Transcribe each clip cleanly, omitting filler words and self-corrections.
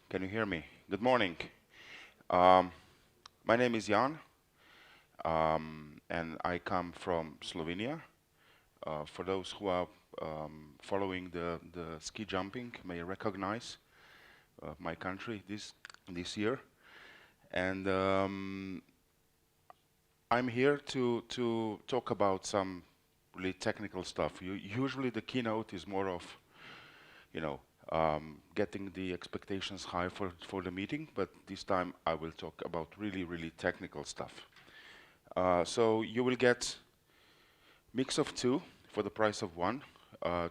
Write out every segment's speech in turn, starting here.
Can you hear me? Good morning. Um, my name is Jan, and I come from Slovenia. For those who are following the ski jumping, may recognize my country this year. And I'm here to talk about some really technical stuff. Usually the keynote is more of, you know, getting the expectations high for the meeting, but this time I will talk about really technical stuff. So you will get mix of two for the price of one,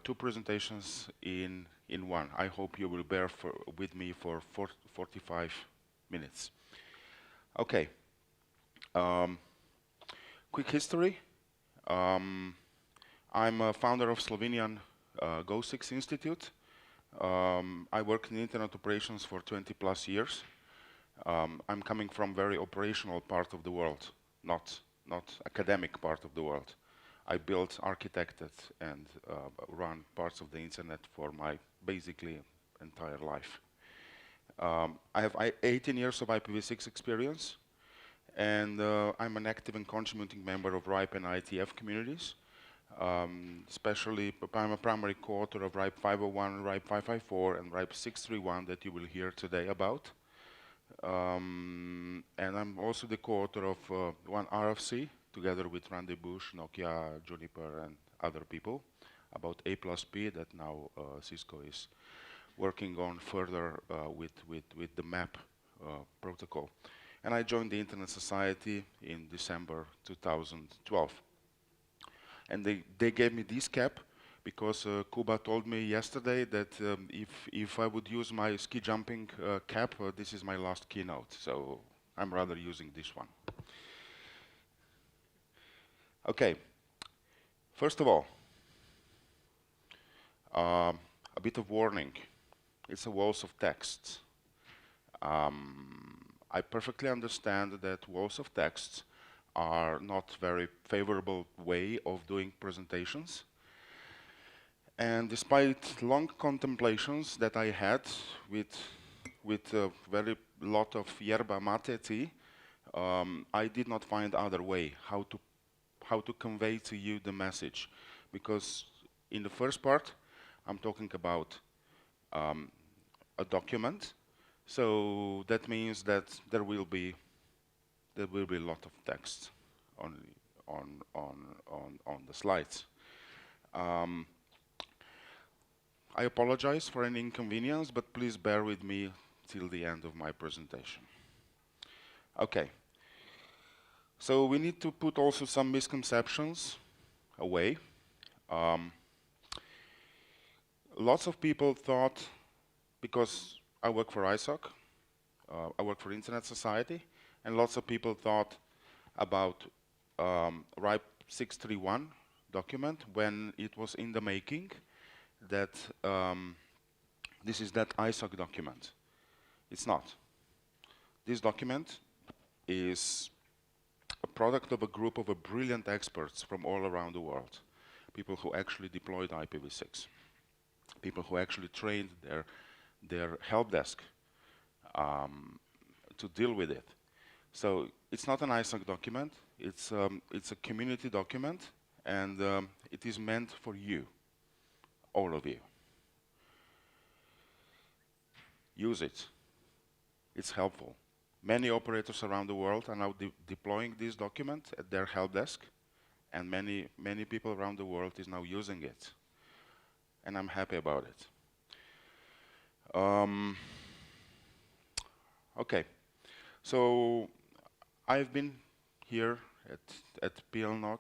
two presentations in one. I hope you will bear with me for 45 minutes. Okay. Quick history. I'm a founder of Slovenian Go6 Institute. I worked in internet operations for 20 plus years. I'm coming from very operational part of the world, not academic part of the world. I built, architected, and run parts of the internet for my basically entire life. I have 18 years of IPv6 experience, and I'm an active and contributing member of RIPE and IETF communities. Especially, I'm a primary co-author of RIPE 501, RIPE 554, and RIPE 631 that you will hear today about. And I'm also the co-author of one RFC, together with Randy Bush, Nokia, Juniper, and other people, about A+P that now Cisco is working on further with the MAP protocol. And I joined the Internet Society in December 2012. And they gave me this cap because Kuba told me yesterday that if I would use my ski jumping cap, this is my last keynote. So I'm rather using this one. Okay. First of all, a bit of warning. It's a walls of text. I perfectly understand that walls of text are not very favorable way of doing presentations. And despite long contemplations that I had with a very lot of yerba mate tea, I did not find other way how to convey to you the message. Because in the first part, I'm talking about a document. So that means that there will be a lot of text on the slides. I apologize for any inconvenience, but please bear with me till the end of my presentation. Okay. So we need to put also some misconceptions away. Lots of people thought, because I work for ISOC, I work for Internet Society, and lots of people thought about RIPE 631 document when it was in the making, that this is that ISOC document. It's not. This document is a product of a group of brilliant experts from all around the world, people who actually deployed IPv6, people who actually trained their help desk to deal with it. So it's not an ISOC document, it's a community document, and it is meant for you, all of you. Use it. It's helpful. Many operators around the world are now deploying this document at their help desk, and many people around the world is now using it. And I'm happy about it. Okay, so I've been here at PLNOC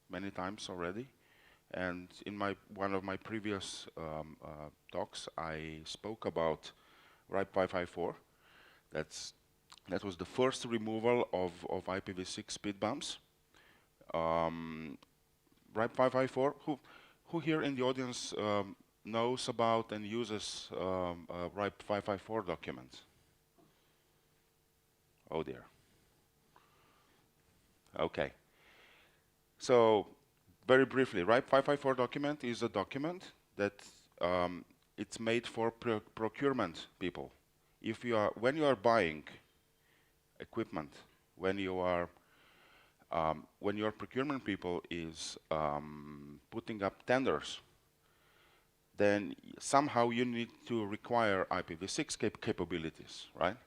many times already, and in one of my previous talks, I spoke about RIPE 554. That was the first removal of IPv6 speed bumps. RIPE 554. Who here in the audience knows about and uses RIPE 554 document? Oh dear. Okay. So very briefly, RIPE 554 document is a document that it's made for procurement people. When you are buying equipment, when your procurement people is putting up tenders, then somehow you need to require IPv6 capabilities, right?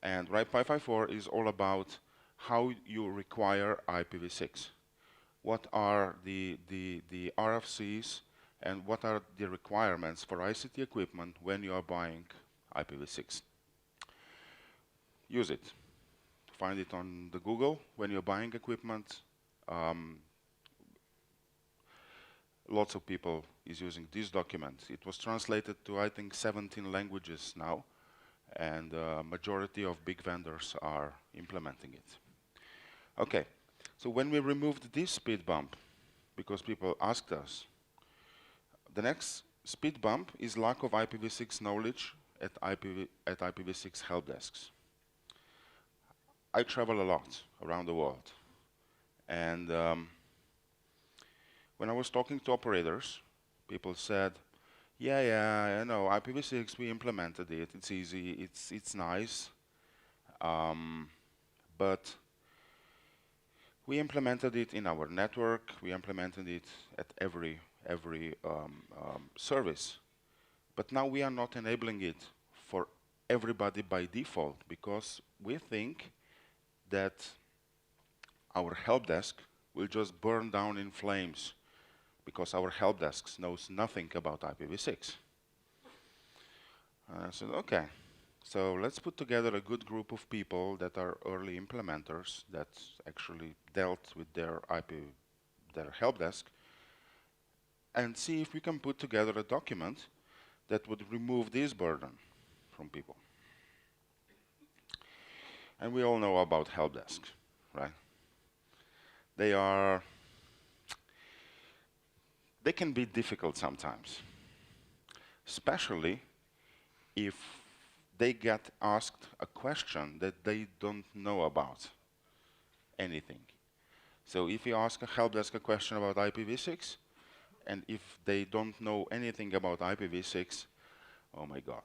And RIPE 554 is all about how you require IPv6. What are the RFCs and what are the requirements for ICT equipment when you are buying IPv6? Use it. Find it on the Google when you're buying equipment. Lots of people is using this document. It was translated to, I think, 17 languages now, and majority of big vendors are implementing it. Okay, so when we removed this speed bump, because people asked us, the next speed bump is lack of IPv6 knowledge at IPv6 help desks. I travel a lot around the world, and when I was talking to operators, people said, yeah, I know, IPv6, we implemented it, it's easy, it's nice, but we implemented it in our network, we implemented it at every service, but now we are not enabling it for everybody by default, because we think that our help desk will just burn down in flames, because our help desk knows nothing about IPv6. I said, okay, so let's put together a good group of people that are early implementers that actually dealt with their help desk, and see if we can put together a document that would remove this burden from people. And we all know about help desks, right? They can be difficult sometimes, especially if they get asked a question that they don't know about anything. So if you ask a help desk a question about IPv6, and if they don't know anything about IPv6, oh my God,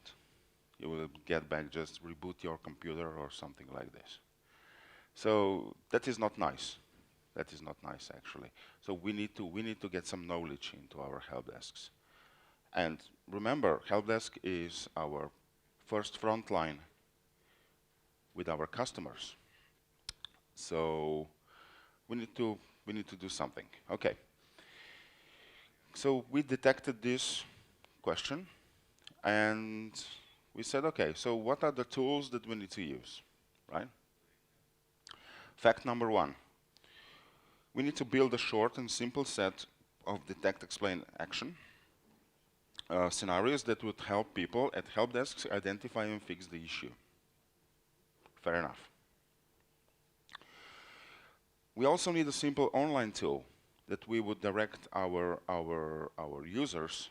you will get back, just reboot your computer or something like this. So that is not nice. That is not nice, actually. So we need to get some knowledge into our help desks. And remember, help desk is our first front line with our customers. So we need to do something. Okay. So we detected this question, and we said, okay, so what are the tools that we need to use, right? Fact number one. We need to build a short and simple set of detect, explain, action scenarios that would help people at help desks identify and fix the issue. Fair enough. We also need a simple online tool that we would direct our users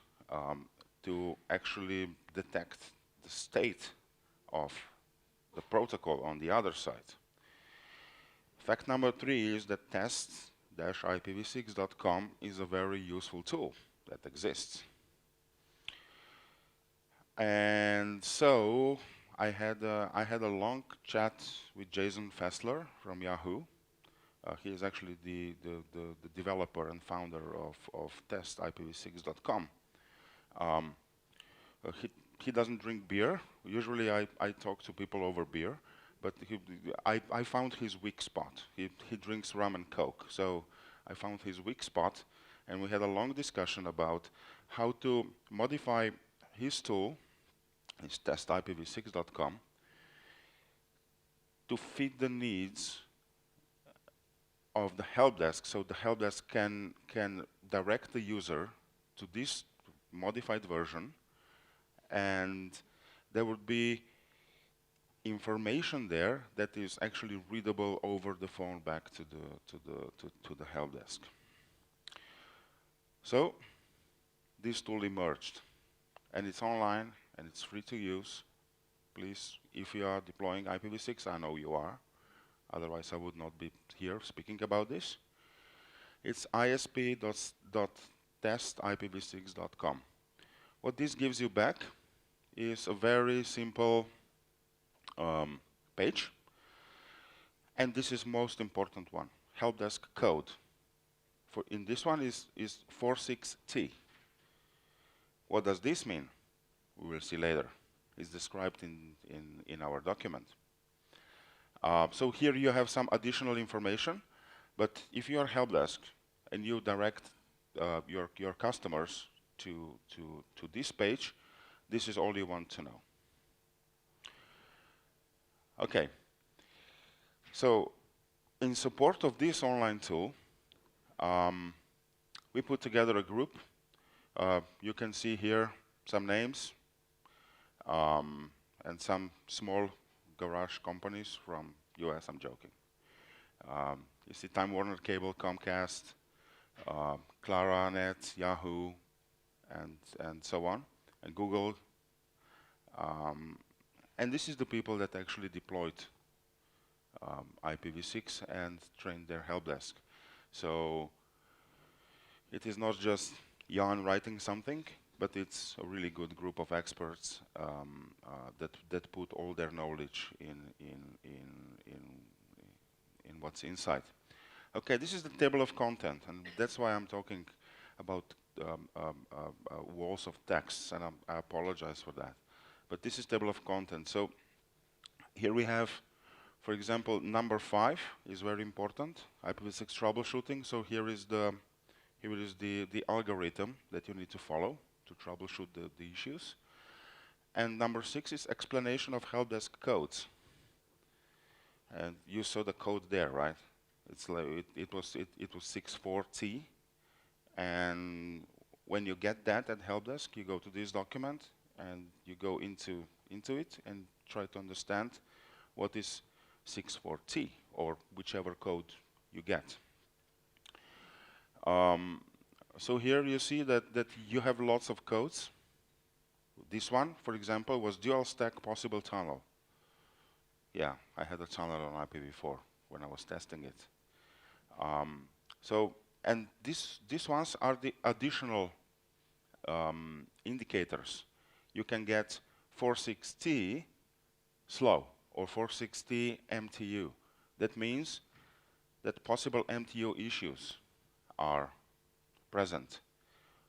to actually detect the state of the protocol on the other side. Fact number three is that test-ipv6.com is a very useful tool that exists. And so I had a long chat with Jason Fessler from Yahoo. He is actually the developer and founder of test-ipv6.com. He doesn't drink beer. Usually I talk to people over beer, but I found his weak spot. He drinks rum and Coke, so I found his weak spot, and we had a long discussion about how to modify his tool, his test-ipv6.com, to fit the needs of the help desk, so the help desk can direct the user to this modified version, and there would be information there that is actually readable over the phone back to the help desk. So this tool emerged, and it's online and it's free to use. Please, if you are deploying IPv6, I know you are. Otherwise, I would not be here speaking about this. It's isp.testipv6.com. What this gives you back is a very simple page. And this is most important one, help desk code. In this one is 46T. What does this mean? We will see later. It's described in our document. So here you have some additional information, but if you are help desk and you direct your customers to this page, this is all you want to know. Okay. So in support of this online tool, we put together a group. You can see here some names and some small garage companies from US, I'm joking. You see Time Warner Cable, Comcast, Claranet, Yahoo, and so on, and Google. And this is the people that actually deployed IPv6 and trained their help desk. So it is not just Jan writing something, but it's a really good group of experts that put all their knowledge in what's inside. Okay, this is the table of content, and that's why I'm talking about walls of text, and I apologize for that. But this is table of content. So here we have, for example, number 5 is very important, IPv6 troubleshooting. So here is the algorithm that you need to follow to troubleshoot the issues. And number 6 is explanation of help desk codes. And you saw the code there, right? It's like it was 64T. And when you get that at help desk, you go to this document and you go into it and try to understand what is 64T or whichever code you get. So here you see that you have lots of codes. This one, for example, was dual stack possible tunnel. Yeah, I had a tunnel on IPv4 when I was testing it. And these ones are the additional indicators. You can get 46T slow or 46T MTU. That means that possible MTU issues are present.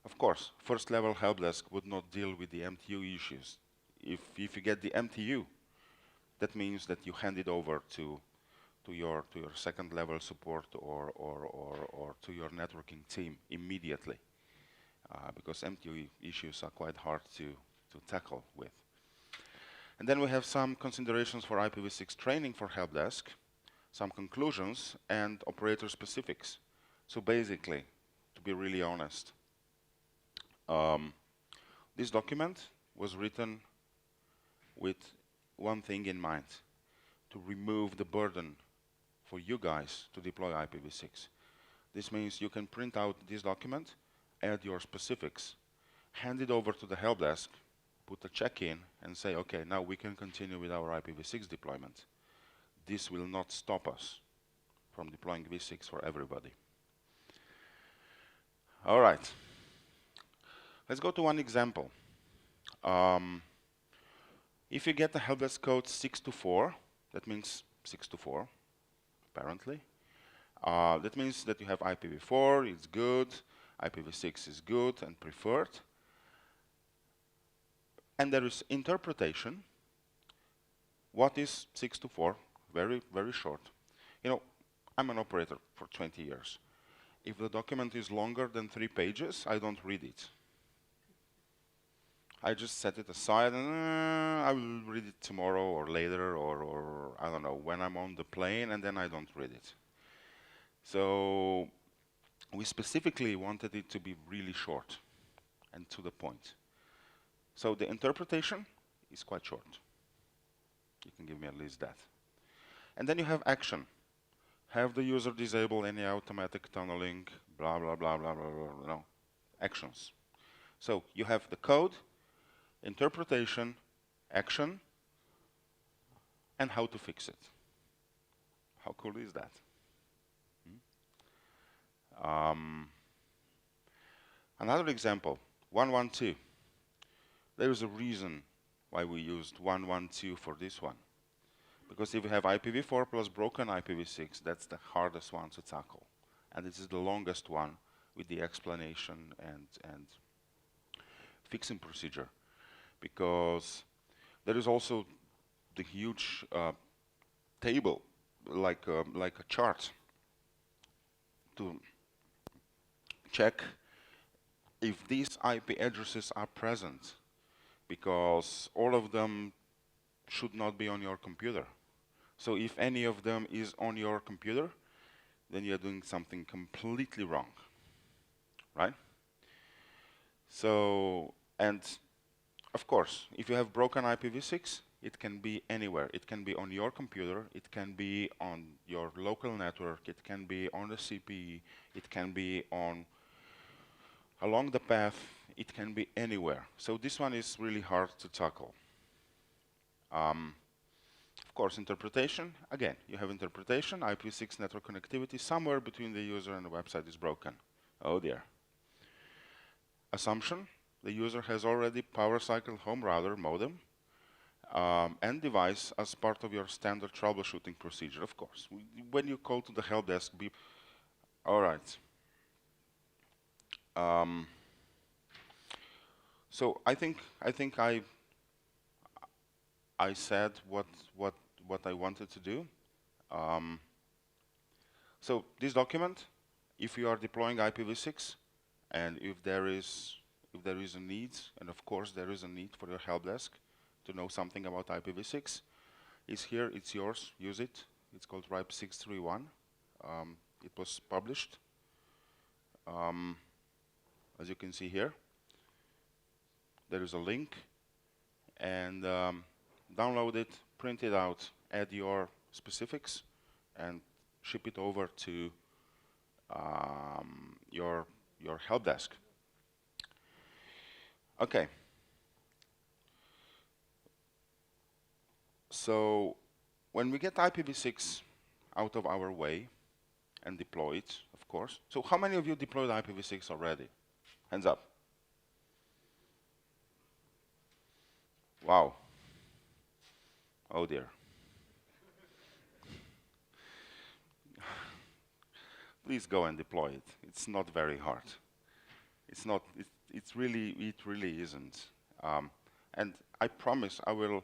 Of course, first level help desk would not deal with the MTU issues. If you get the MTU, that means that you hand it over to your second level support or to your networking team immediately, because MTU issues are quite hard to tackle with. And then we have some considerations for IPv6 training for help desk, some conclusions, and operator specifics. So basically, to be really honest, this document was written with one thing in mind: to remove the burden for you guys to deploy IPv6. This means you can print out this document, add your specifics, hand it over to the help desk, put a check-in, and say, okay, now we can continue with our IPv6 deployment. This will not stop us from deploying v6 for everybody. All right. Let's go to one example. If you get the help desk code 624, that means 624, apparently. That means that you have IPv4, it's good, IPv6 is good and preferred. And there is interpretation. What is 624? Very, very short. You know, I'm an operator for 20 years. If the document is longer than 3 pages, I don't read it. I just set it aside and I will read it tomorrow or later or I don't know, when I'm on the plane, and then I don't read it. So we specifically wanted it to be really short and to the point. So the interpretation is quite short. You can give me at least that. And then you have action. Have the user disable any automatic tunneling, blah, blah, blah, blah, blah, blah, no. Actions. So you have the code, interpretation, action, and how to fix it. How cool is that? Another example, 112. there is a reason why we used 112 for this one. Because if you have IPv4 plus broken IPv6, that's the hardest one to tackle. And this is the longest one with the explanation and fixing procedure. Because there is also the huge table, like a chart, to check if these IP addresses are present, because all of them should not be on your computer. So if any of them is on your computer, then you're doing something completely wrong, right? So, and of course, if you have broken IPv6, it can be anywhere. It can be on your computer, it can be on your local network, it can be on the CPE, it can be on along the path, it can be anywhere. So this one is really hard to tackle. Of course, interpretation, again, you have interpretation, IPv6 network connectivity, somewhere between the user and the website is broken. Oh dear. Assumption, the user has already power cycle home router modem and device as part of your standard troubleshooting procedure, of course. When you call to the help desk, all right. So I think I said what I wanted to do. So this document, if you are deploying IPv6, and if there is a need, and of course there is a need for your help desk to know something about IPv6, is here. It's yours. Use it. It's called RIPE 631. It was published. As you can see here, there is a link, and download it, print it out, add your specifics, and ship it over to your help desk. Okay. So when we get IPv6 out of our way and deploy it, of course. So how many of you deployed IPv6 already? Hands up. Wow. Oh dear. Please go and deploy it. It's not very hard. It's not. It really isn't. And I promise I will.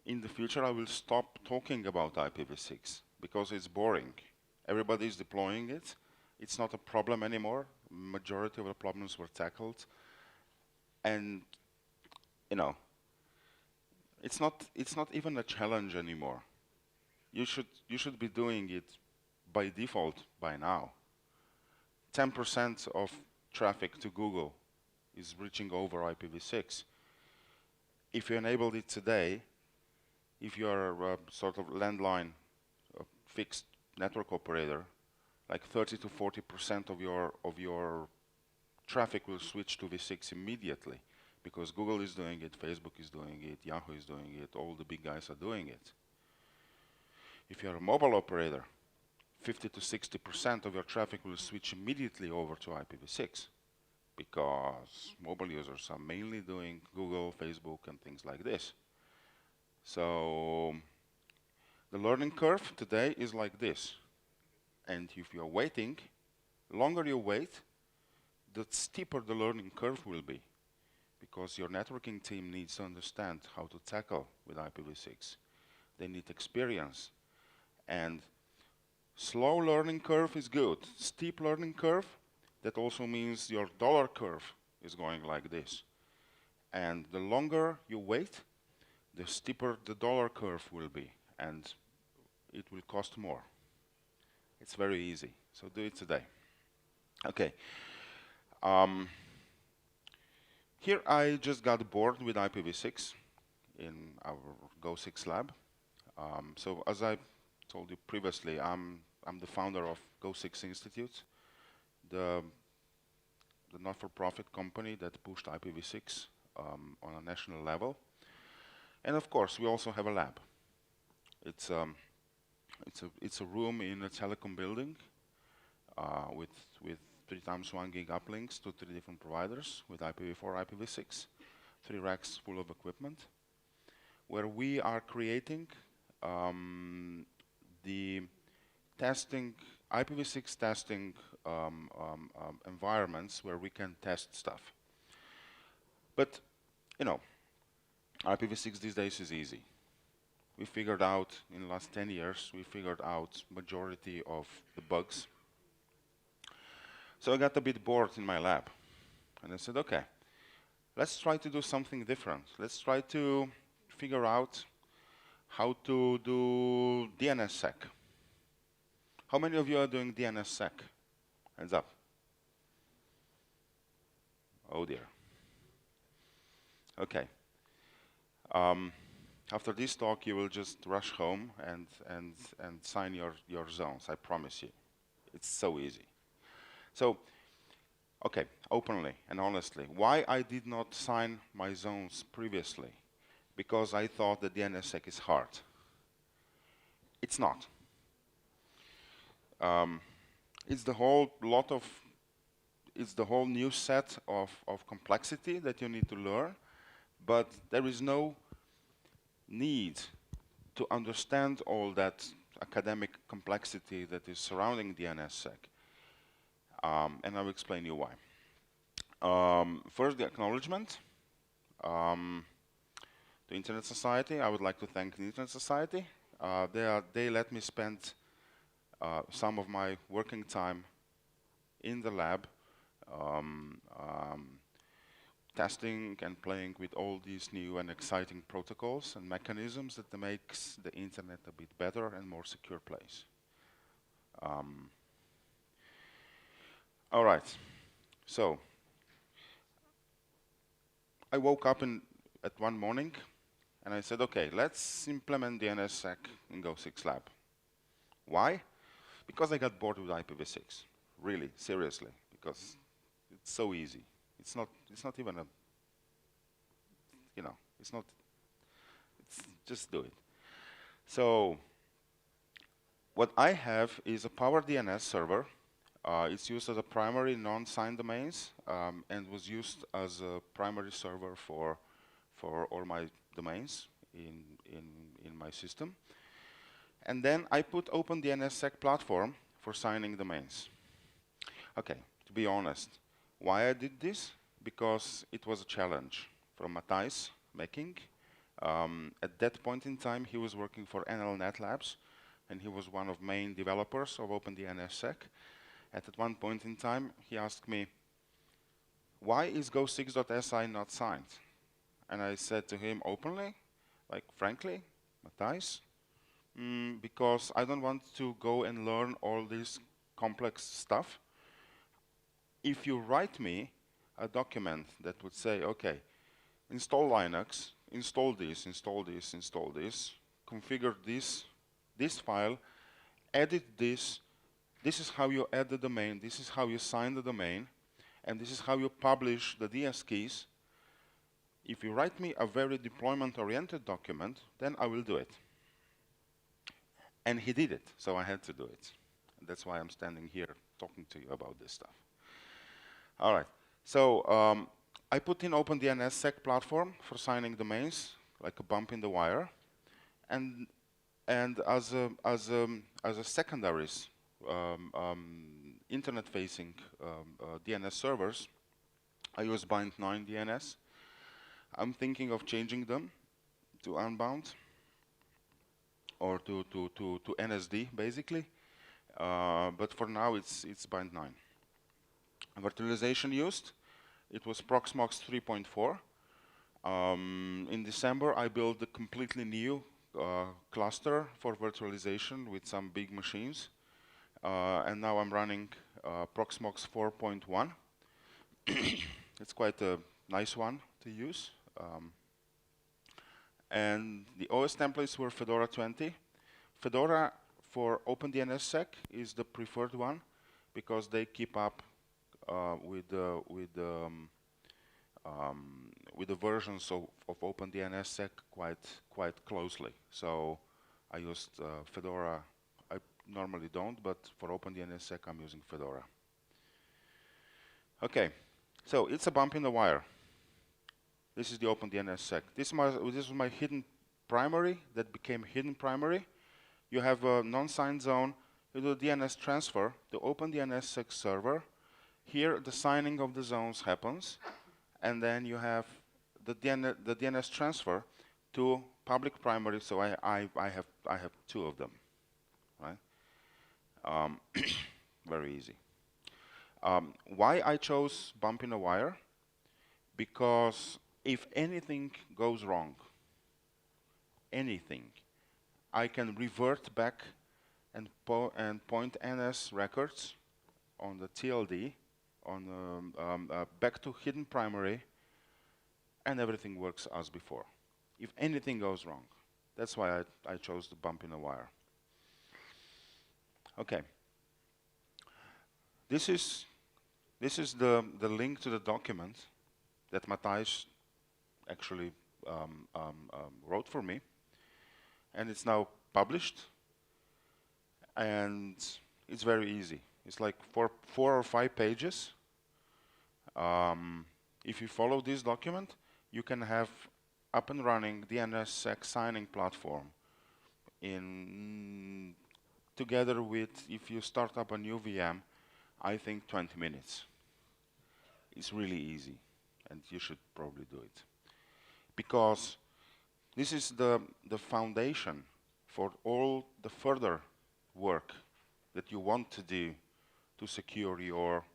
In the future, I will stop talking about IPv6 because it's boring. Everybody is deploying it. It's not a problem anymore. Majority of the problems were tackled, and you know, it's not even a challenge anymore. You should be doing it by default by now. 10% of traffic to Google is reaching over IPv6. If you enabled it today, if you are a sort of landline, fixed network operator, like 30 to 40% of your traffic will switch to v6 immediately, because Google is doing it, Facebook is doing it, Yahoo is doing it, all the big guys are doing it. If you're a mobile operator, 50 to 60% of your traffic will switch immediately over to IPv6, because mobile users are mainly doing Google, Facebook, and things like this. So the learning curve today is like this. And if you're waiting, the longer you wait, the steeper the learning curve will be, because your networking team needs to understand how to tackle with IPv6. They need experience. And slow learning curve is good. Steep learning curve, that also means your dollar curve is going like this. And the longer you wait, the steeper the dollar curve will be, and it will cost more. It's very easy, so do it today. Okay. Here I just got bored with IPv6 in our Go6 lab. So as I told you previously, I'm the founder of Go6 Institute, the not-for-profit company that pushed IPv6 on a national level. And of course, we also have a lab. It's a room in a telecom building with 3x1 gig uplinks to 3 different providers with IPv4, IPv6. 3 racks full of equipment, where we are creating the testing, IPv6 testing environments where we can test stuff. But, you know, IPv6 these days is easy. We figured out, in the last 10 years, we figured out majority of the bugs. So I got a bit bored in my lab. And I said, okay, let's try to do something different. Let's try to figure out how to do DNSSEC. How many of you are doing DNSSEC? Hands up. Oh dear. Okay. After this talk, you will just rush home and sign your zones, I promise you. It's so easy. So, okay, openly and honestly, why I did not sign my zones previously? Because I thought that DNSSEC is hard. It's not. It's the whole new set of complexity that you need to learn, but there is no need to understand all that academic complexity that is surrounding DNSSEC. And I'll explain you why. First, the acknowledgement. The Internet Society, I would like to thank the Internet Society. They let me spend some of my working time in the lab testing and playing with all these new and exciting protocols and mechanisms that makes the internet a bit better and more secure place. All right, so I woke up at one morning and I said, okay, let's implement DNSSEC in Go6ab. Why? Because I got bored with IPv6, really, seriously, because it's so easy. It's not even a, you know, it's just do it. So what I have is a Power DNS server. It's used as a primary non-signed domains and was used as a primary server for all my domains in my system. And then I put Open DNSSEC platform for signing domains. Okay, to be honest, why I did this? Because it was a challenge from Matthijs making. At that point in time, he was working for NLNet Labs, and he was one of main developers of Open DNSSEC. At one point in time, he asked me, why is Go6.si not signed? And I said to him openly, like frankly, Matthijs, because I don't want to go and learn all this complex stuff. If you write me a document that would say, okay, install Linux, install this, install this, install this, configure this file, edit this is how you add the domain, this is how you sign the domain, and this is how you publish the DS keys. If you write me a very deployment-oriented document, then I will do it. And he did it, so I had to do it. And that's why I'm standing here talking to you about this stuff. All right, so I put in Open DNSSEC platform for signing domains, like a bump in the wire, and as a secondaries, internet-facing DNS servers, I use bind9 DNS. I'm thinking of changing them to Unbound or to NSD basically, but for now it's bind9. Virtualization used, it was Proxmox 3.4. In December I built a completely new cluster for virtualization with some big machines, and now I'm running Proxmox 4.1. It's quite a nice one to use. And the OS templates were Fedora 20. Fedora for OpenDNSSEC is the preferred one because they keep up with the versions of OpenDNSSEC quite closely. So I used Fedora. I normally don't, but for OpenDNSSEC I'm using Fedora. Okay, so it's a bump in the wire. This is the OpenDNSSEC. This is my hidden primary that became hidden primary. You have a non-signed zone. You do a DNS transfer to OpenDNSSEC server. Here, the signing of the zones happens, and then you have the DNS transfer to public primary. So I have two of them, right? Very easy. Why I chose bump in a wire? Because if anything goes wrong, anything, I can revert back and point NS records on the TLD, on back to hidden primary, and everything works as before. If anything goes wrong, that's why I chose the bump in a wire. Okay. This is the link to the document that Matthijs actually wrote for me, and it's now published, and it's very easy. It's like four or five pages. If you follow this document, you can have up and running DNSSEC signing platform together with, if you start up a new VM, I think 20 minutes. It's really easy, and you should probably do it. Because this is the foundation for all the further work that you want to do to secure your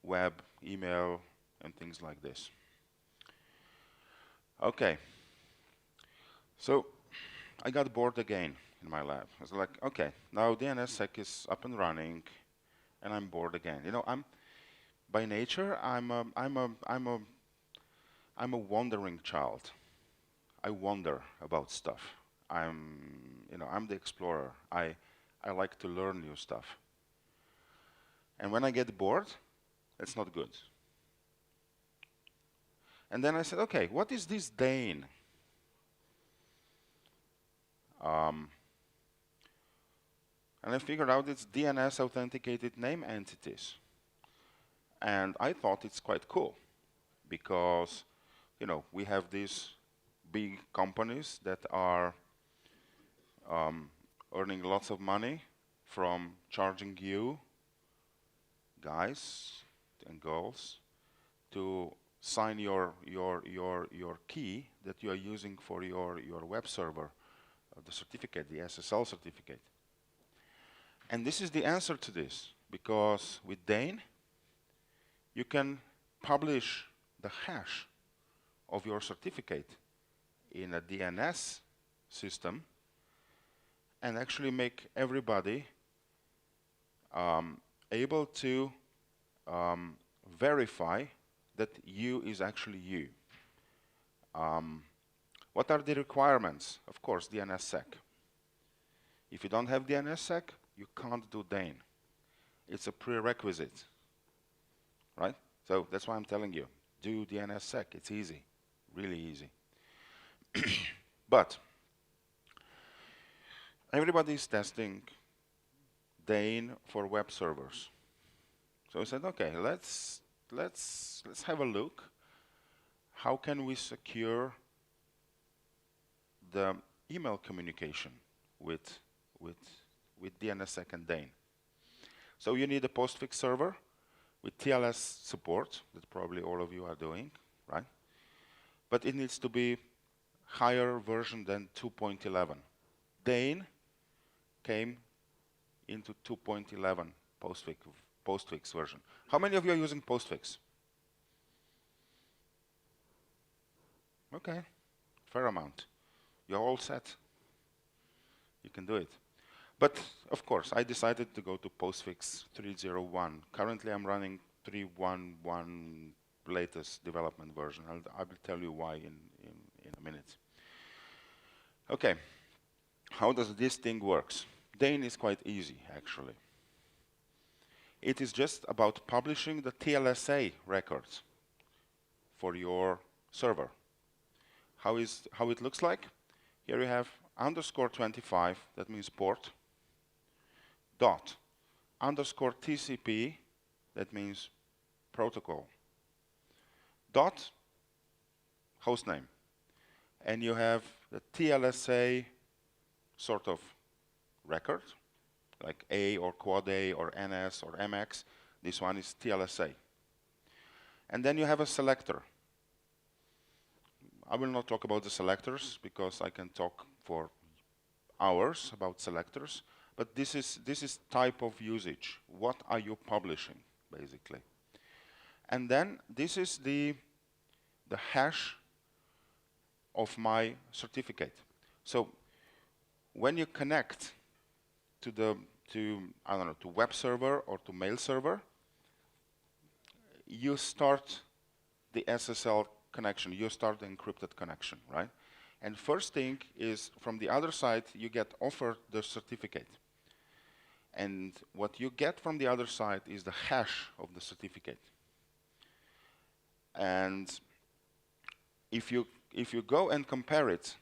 web, email, and things like this. Okay. So I got bored again in my lab. I was like, okay, now DNSSEC is up and running, and I'm bored again. You know, by nature, I'm a wandering child. I wonder about stuff. I'm the explorer. I like to learn new stuff. And when I get bored, it's not good. And then I said, okay, what is this DANE? And I figured out it's DNS authenticated name entities. And I thought it's quite cool because, you know, we have these big companies that are earning lots of money from charging you guys and girls to sign your key that you are using for your web server, the certificate, the SSL certificate. And this is the answer to this, because with DANE, you can publish the hash of your certificate in a DNS system and actually make everybody able to verify that you is actually you. What are the requirements? Of course, DNSSEC. If you don't have DNSSEC, you can't do DANE. It's a prerequisite, right? So that's why I'm telling you, do DNSSEC. It's easy, really easy. But everybody is testing DANE for web servers. So I said, okay, let's have a look. How can we secure the email communication with DNSSEC and DANE? So you need a postfix server with TLS support, that probably all of you are doing, right? But it needs to be higher version than 2.11. DANE came into 2.11 postfix version. How many of you are using postfix? Okay, fair amount. You're all set. You can do it. But of course, I decided to go to postfix 3.0.1. Currently, I'm running 3.1.1 latest development version. I will tell you why in a minute. Okay, how does this thing works? DANE is quite easy, actually. It is just about publishing the TLSA records for your server. How it looks like? Here you have _25, that means port, dot, _TCP, that means protocol, dot, host name. And you have the TLSA sort of record, like A or quad A or NS or MX. This one is TLSA. And then you have a selector. I will not talk about the selectors because I can talk for hours about selectors, but this is type of usage. What are you publishing, basically? And then this is the hash of my certificate. So when you connect to I don't know, to web server or to mail server, you start the SSL connection. You start the encrypted connection, right? And first thing is, from the other side, you get offered the certificate. And what you get from the other side is the hash of the certificate. And if you go and compare it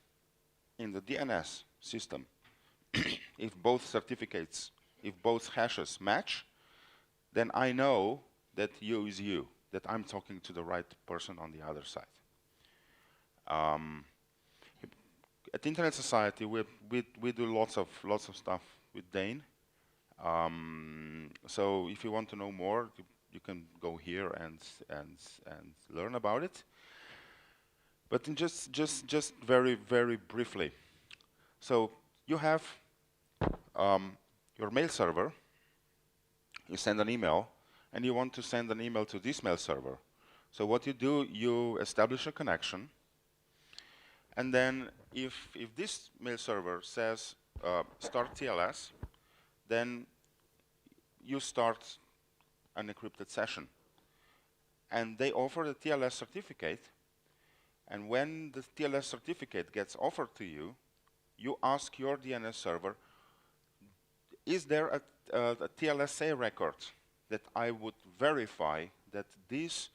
in the DNS system, if both certificates, if both hashes match, then I know that you is you, that I'm talking to the right person on the other side. At Internet Society, we do lots of stuff with DANE. So if you want to know more, you can go here and learn about it. But just very briefly. So you have your mail server. You send an email, and you want to send an email to this mail server. So what you do, you establish a connection. And then if this mail server says start TLS, then you start an encrypted session. And they offer the TLS certificate. And when the TLS certificate gets offered to you, you ask your DNS server, is there a TLSA record that I would verify that this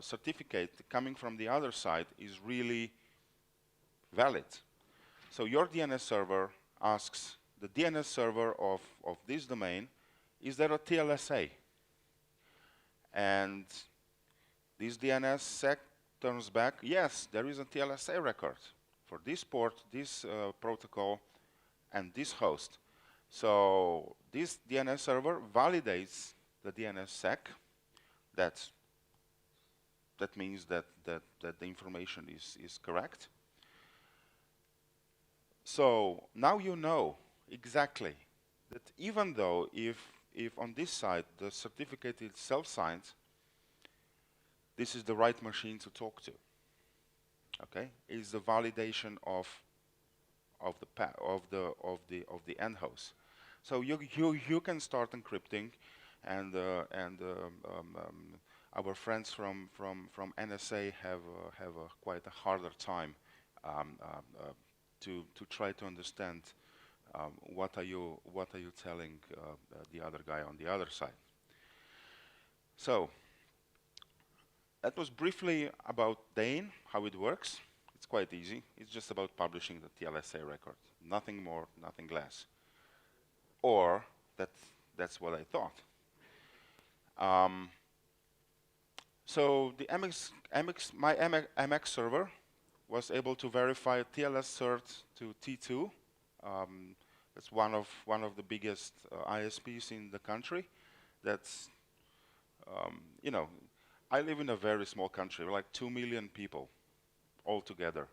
certificate coming from the other side is really valid? So your DNS server asks the DNS server of this domain, is there a TLSA? And this DNSSEC turns back, yes, there is a TLSA record for this port, this protocol, and this host. So this DNS server validates the DNSSEC. That means that the information is correct. So now you know exactly that even though if on this side the certificate is self-signed, this is the right machine to talk to. Okay, it's the validation of the end host. So you can start encrypting, and our friends from NSA have quite a harder time to try to understand what are you telling the other guy on the other side. So that was briefly about DANE, how it works. It's quite easy. It's just about publishing the TLSA record. Nothing more, nothing less. Or that's what I thought. So the my MX server was able to verify TLS cert to T2. That's one of the biggest ISPs in the country. That's you know, I live in a very small country, like 2 million people altogether.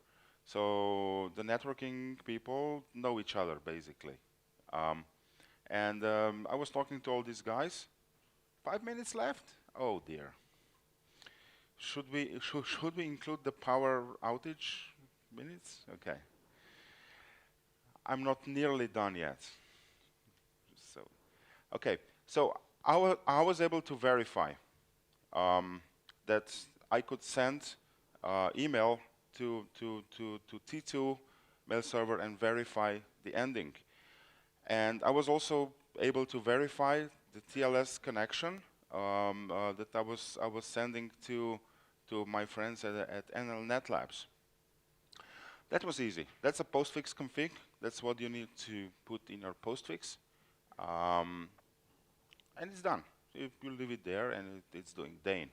So the networking people know each other basically. And I was talking to all these guys. 5 minutes left? Oh dear. Should we include the power outage minutes? Okay. I'm not nearly done yet. So, okay. So I was able to verify that I could send email to T2 mail server and verify the ending. And I was also able to verify the TLS connection that I was sending to my friends at NL Net Labs. That was easy. That's a postfix config. That's what you need to put in your postfix. And it's done. You leave it there and it's doing DANE.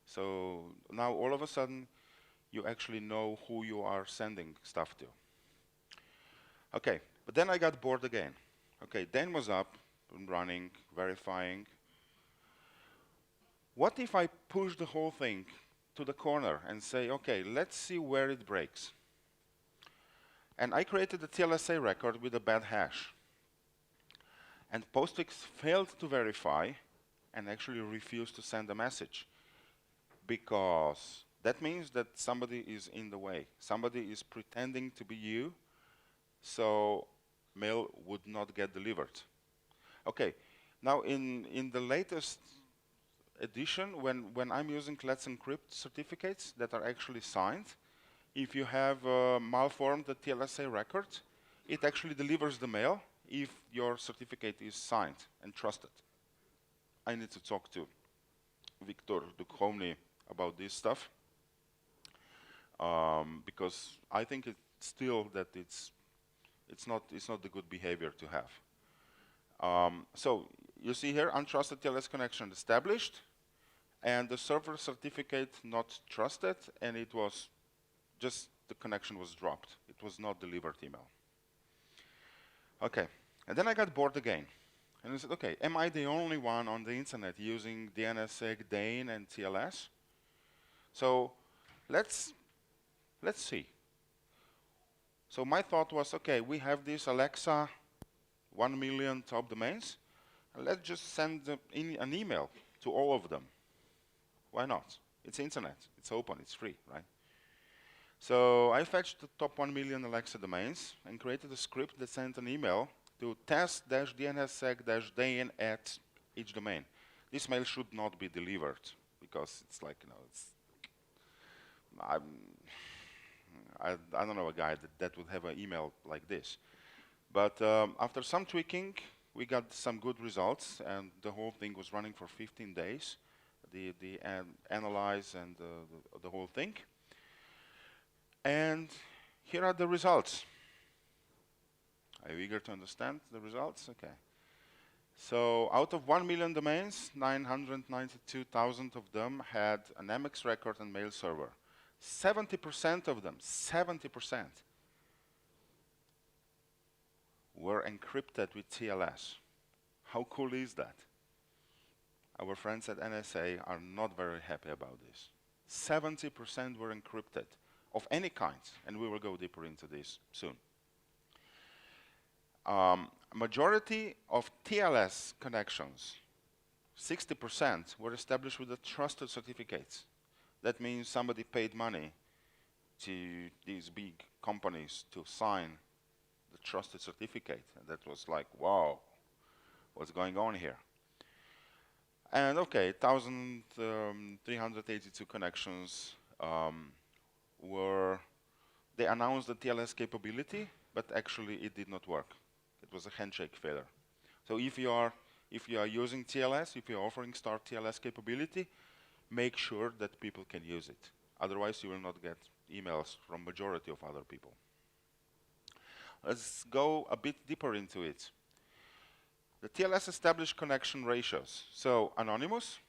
So now all of a sudden you actually know who you are sending stuff to. Okay, but then I got bored again. Okay, DANE was up and running, verifying. What if I push the whole thing to the corner and say, okay, let's see where it breaks? And I created a TLSA record with a bad hash. And Postfix failed to verify and actually refused to send a message, because that means that somebody is in the way. Somebody is pretending to be you, so mail would not get delivered. Okay, now in the latest edition, when I'm using Let's Encrypt certificates that are actually signed, if you have malformed the TLSA record, it actually delivers the mail if your certificate is signed and trusted. I need to talk to Victor Duchovny about this stuff, because I think it's still that it's not the good behavior to have. So you see here, untrusted TLS connection established, and the server certificate not trusted, and it was just the connection was dropped. It was not delivered email. Okay, and then I got bored again. And I said, okay, am I the only one on the internet using DNSSEC, DANE, and TLS? So let's see. So my thought was, okay, we have this Alexa 1 million top domains, and let's just send an email to all of them. Why not? It's internet, it's open, it's free, right? So I fetched the top 1 million Alexa domains and created a script that sent an email to test-dnssec-dane at each domain. This mail should not be delivered, because it's like, you know, I don't know a guy that would have an email like this. But after some tweaking, we got some good results, and the whole thing was running for 15 days, the analyze and the whole thing. And here are the results. Are you eager to understand the results? Okay. So out of 1 million domains, 992,000 of them had an MX record and mail server. 70% of them, 70%, were encrypted with TLS. How cool is that? Our friends at NSA are not very happy about this. 70% were encrypted of any kind, and we will go deeper into this soon. Majority of TLS connections, 60%, were established with the trusted certificates. That means somebody paid money to these big companies to sign the trusted certificate. And that was like, wow, what's going on here? And okay, 1,382 connections they announced the TLS capability, but actually it did not work. It was a handshake failure. So if you are using TLS, if you're offering Star TLS capability, make sure that people can use it. Otherwise, you will not get emails from majority of other people. Let's go a bit deeper into it. The TLS established connection ratios. So anonymous,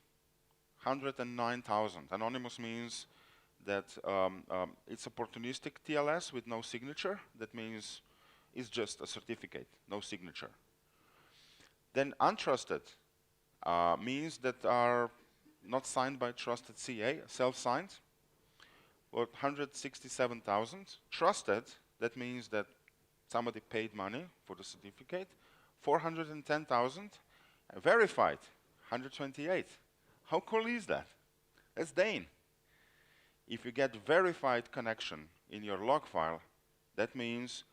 109,000. Anonymous means that it's opportunistic TLS with no signature. That means it's just a certificate, no signature. Then untrusted means that are not signed by trusted CA, self-signed, or 167,000. Trusted, that means that somebody paid money for the certificate, 410,000. Verified, 128. How cool is that? That's DANE. If you get verified connection in your log file, that means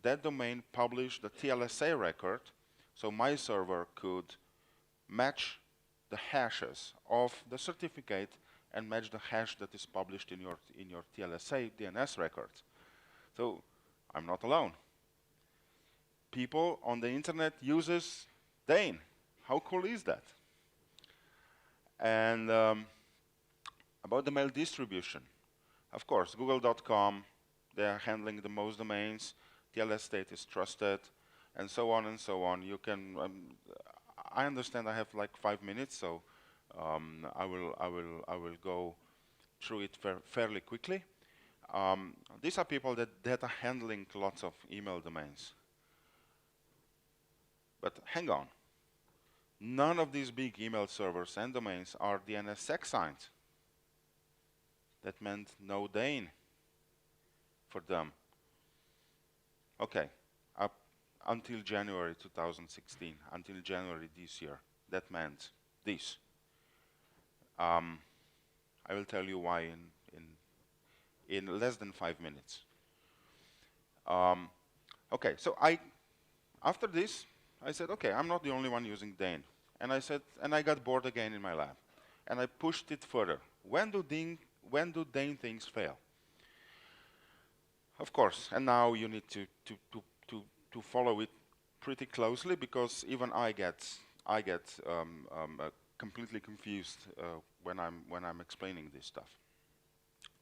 that domain published the TLSA record, so my server could match the hashes of the certificate and match the hash that is published in your TLSA DNS record. So I'm not alone. People on the internet uses DANE. How cool is that? And about the mail distribution, of course, Google.com, they are handling the most domains. TLS state is trusted, and so on and so on. You can. I understand I have like 5 minutes, so I will go through it fairly quickly. These are people that are handling lots of email domains. But hang on. None of these big email servers and domains are DNSSEC signed. That meant no DANE for them. Okay, up until January 2016, until January this year, that meant this. I will tell you why in less than 5 minutes. Okay, so after this, I said, okay, I'm not the only one using DANE. And I got bored again in my lab. And I pushed it further. When do DANE things fail? Of course, and now you need to follow it pretty closely, because even I get completely confused when I'm explaining this stuff.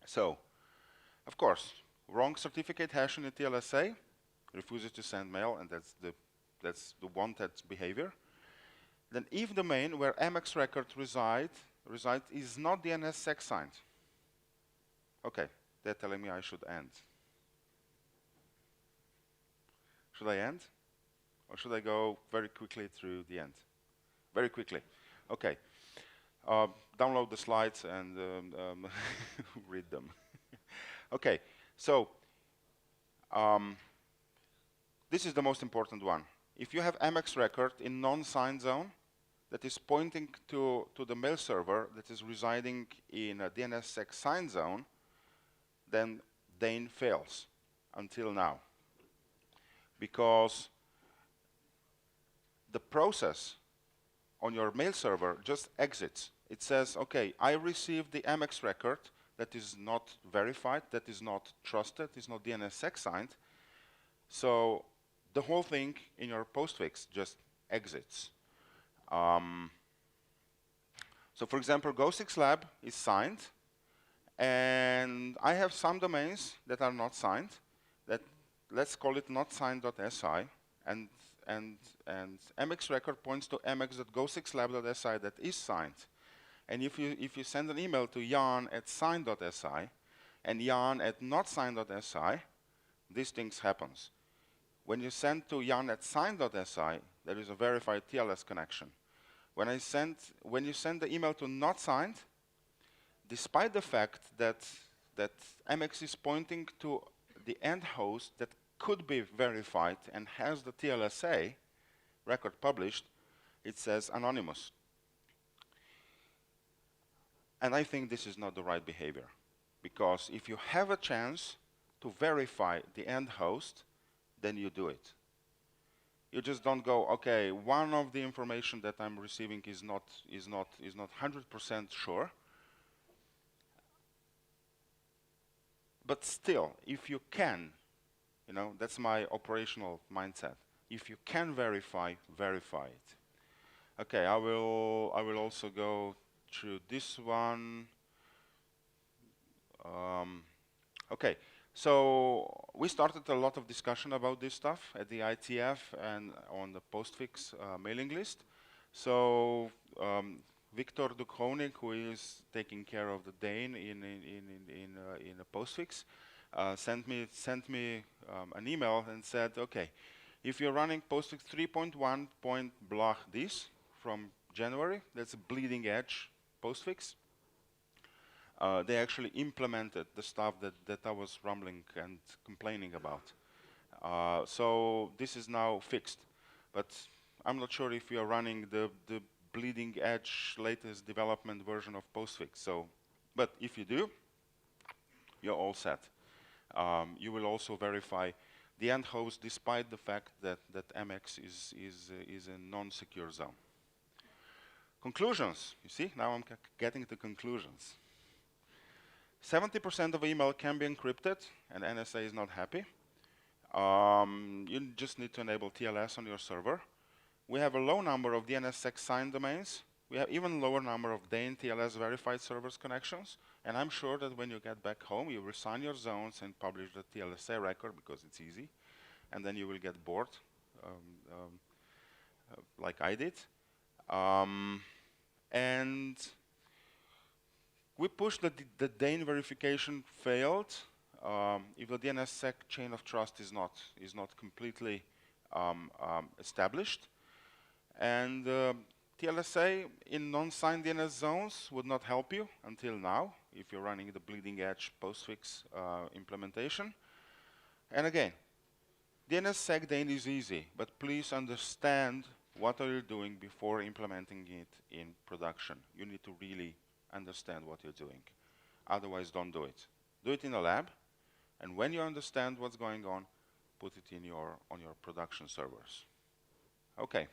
So, of course, wrong certificate hash in the TLSA, refuses to send mail, and that's the wanted behavior. Then if domain where MX record resides is not DNSSEC signed. Okay, they're telling me I should end. Should I end? Or should I go very quickly through the end? Very quickly. Okay. Download the slides and read them. Okay, so this is the most important one. If you have MX record in non-signed zone that is pointing to the mail server that is residing in a DNSSEC signed zone, then DANE fails until now. Because the process on your mail server just exits. It says, okay, I received the MX record that is not verified, that is not trusted, is not DNSSEC signed. So the whole thing in your postfix just exits. So for example, Go6ab is signed, and I have some domains that are not signed, that let's call it not signed.si, and MX record points to mx.go6lab.si that is signed. And if you send an email to yarn@signed.si and yarn@notsigned.si, these things happens. When you send to yarn@signed.si, there is a verified TLS connection. When you send the email to not signed, despite the fact that MX is pointing to the end host that could be verified and has the TLSA record published, it says anonymous. And I think this is not the right behavior, because if you have a chance to verify the end host, then you do it. You just don't go, okay, one of the information that I'm receiving is not 100% sure. But still, if you can, you know, that's my operational mindset. If you can verify, verify it. Okay, I will also go through this one. Okay, so we started a lot of discussion about this stuff at the ITF and on the postfix mailing list. So Victor Dukhownik, who is taking care of the DANE in a postfix, sent me an email and said, okay, if you're running postfix 3.1.blah this from January, that's a bleeding edge postfix. They actually implemented the stuff that I was rumbling and complaining about. So this is now fixed. But I'm not sure if you're running the bleeding edge latest development version of postfix. So, but if you do, you're all set. You will also verify the end host despite the fact that MX is a non-secure zone. Conclusions. You see, now I'm getting to conclusions. 70% of email can be encrypted, and NSA is not happy. You just need to enable TLS on your server. We have a low number of DNSSEC signed domains. We have even lower number of DANE TLS verified servers connections. And I'm sure that when you get back home, you will sign your zones and publish the TLSA record because it's easy. And then you will get bored, like I did. And We pushed that the DANE verification failed if the DNSSEC chain of trust is not completely established, and TLSA in non-signed DNS zones would not help you until now if you're running the bleeding edge postfix implementation. And again, DNSSEC DANE is easy, but please understand what are you doing before implementing it in production. You need to really understand what you're doing. Otherwise, don't do it. Do it in a lab, and when you understand what's going on, put it in on your production servers. Okay.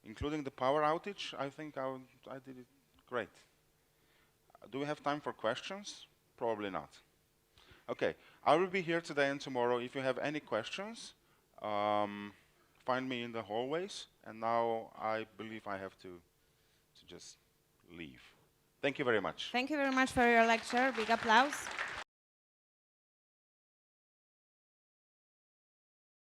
Including the power outage, I think I did it great. Do we have time for questions? Probably not. Okay, I will be here today and tomorrow. If you have any questions, find me in the hallways. And now I believe I have to just leave. Thank you very much. Thank you very much for your lecture. Big applause.